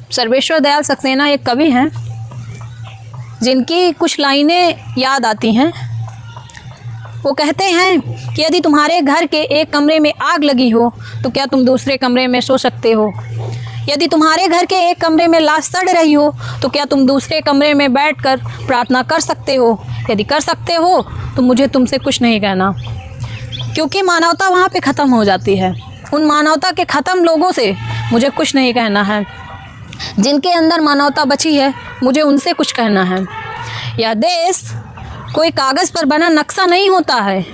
सर्वेश्वर दयाल सक्सेना एक कवि हैं जिनकी कुछ लाइनें याद आती हैं। वो कहते हैं कि यदि तुम्हारे घर के एक कमरे में आग लगी हो तो क्या तुम दूसरे कमरे में सो सकते हो? यदि तुम्हारे घर के एक कमरे में लाश सड़ रही हो तो क्या तुम दूसरे कमरे में बैठकर प्रार्थना कर सकते हो? यदि कर सकते हो तो मुझे तुमसे कुछ नहीं कहना, क्योंकि मानवता वहाँ पे ख़त्म हो जाती है। उन मानवता के ख़त्म लोगों से मुझे कुछ नहीं कहना है। जिनके अंदर मानवता बची है मुझे उनसे कुछ कहना है। यह देश कोई कागज़ पर बना नक्शा नहीं होता है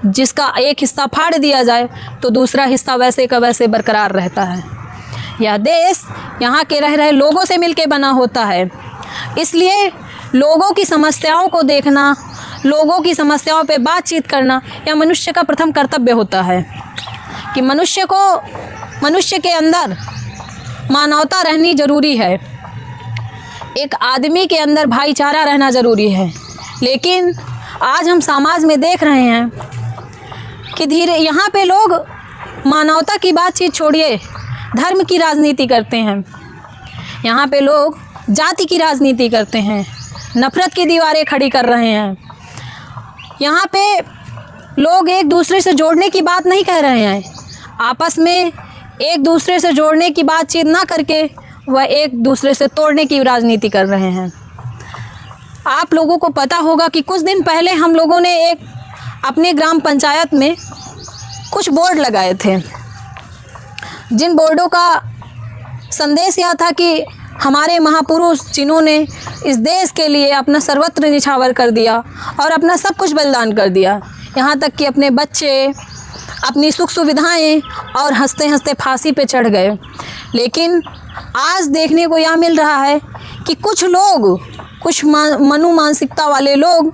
जिसका एक हिस्सा फाड़ दिया जाए तो दूसरा हिस्सा वैसे का वैसे बरकरार रहता है। यह देश यहाँ के रह रहे लोगों से मिलके बना होता है। इसलिए लोगों की समस्याओं को देखना, लोगों की समस्याओं पे बातचीत करना यह मनुष्य का प्रथम कर्तव्य होता है कि मनुष्य के अंदर मानवता रहनी ज़रूरी है। एक आदमी के अंदर भाईचारा रहना ज़रूरी है। लेकिन आज हम समाज में देख रहे हैं कि यहाँ पे लोग मानवता की बातचीत छोड़िए धर्म की राजनीति करते हैं। यहाँ पे लोग जाति की राजनीति करते हैं, नफ़रत की दीवारें खड़ी कर रहे हैं। यहाँ पे लोग एक दूसरे से जोड़ने की बात नहीं कह रहे हैं। आपस में एक दूसरे से जोड़ने की बातचीत ना करके वह एक दूसरे से तोड़ने की राजनीति कर रहे हैं। आप लोगों को पता होगा कि कुछ दिन पहले हम लोगों ने एक अपने ग्राम पंचायत में कुछ बोर्ड लगाए थे, जिन बोर्डों का संदेश यह था कि हमारे महापुरुष जिन्होंने इस देश के लिए अपना सर्वत्र निछावर कर दिया और अपना सब कुछ बलिदान कर दिया, यहाँ तक कि अपने बच्चे, अपनी सुख सुविधाएं और हंसते हंसते फांसी पे चढ़ गए। लेकिन आज देखने को यह मिल रहा है कि कुछ लोग, कुछ मनु मानसिकता वाले लोग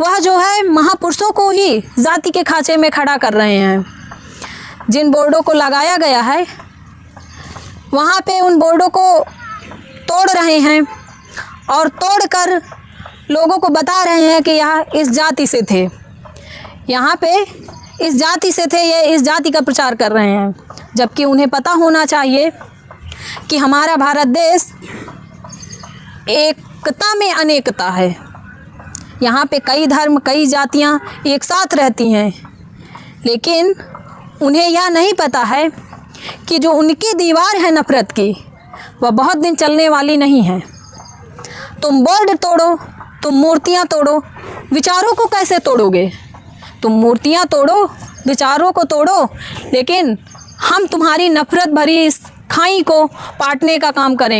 वह जो है महापुरुषों को ही जाति के खांचे में खड़ा कर रहे हैं। जिन बोर्डों को लगाया गया है वहाँ पे उन बोर्डों को तोड़ रहे हैं और तोड़कर लोगों को बता रहे हैं कि यह इस जाति से थे, यहाँ पे इस जाति से थे, ये इस जाति का प्रचार कर रहे हैं। जबकि उन्हें पता होना चाहिए कि हमारा भारत देश एकता में अनेकता है। यहाँ पे कई धर्म, कई जातियाँ एक साथ रहती हैं, लेकिन उन्हें यह नहीं पता है कि जो उनकी दीवार है नफ़रत की, वह बहुत दिन चलने वाली नहीं है। तुम बोर्ड तोड़ो, तुम मूर्तियाँ तोड़ो, विचारों को कैसे तोड़ोगे? तुम मूर्तियाँ तोड़ो, विचारों को तोड़ो, लेकिन हम तुम्हारी नफ़रत भरी इस खाई को पाटने का काम करेंगे।